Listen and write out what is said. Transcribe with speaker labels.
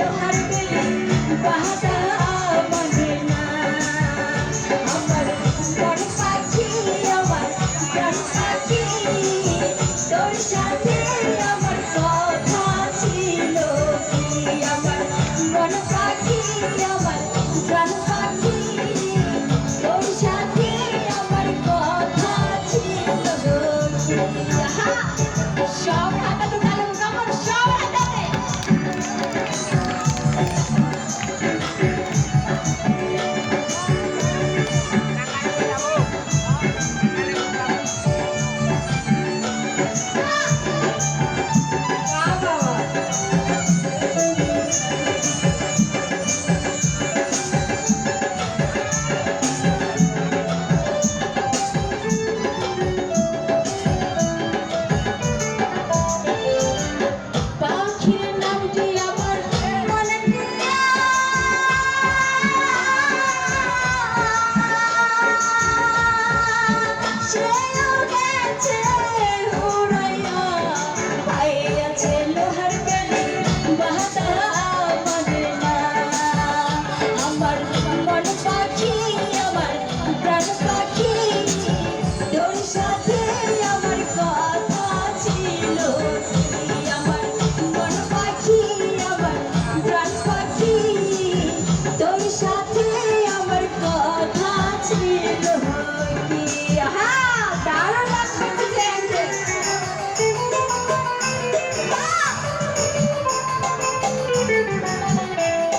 Speaker 1: লোহার বেলি বাহাদা মানে না আমার বড় পাখি আমার প্রাণ পাখি তোর সাথে আমার কথা ছিল কি আমার বড় পাখি আমার প্রাণ পাখি তোর সাথে আমার কথা ছিল কি সব হাতাতে তালে আমার সব হাতাতে পাখির নামটি আমার মনে সেও গেছে উড়াইয়া পাইয়াছে লোহার বেলি বাহাদা মানে না আমার মন পাখি আমার প্রাণ পাখি তোর সাথে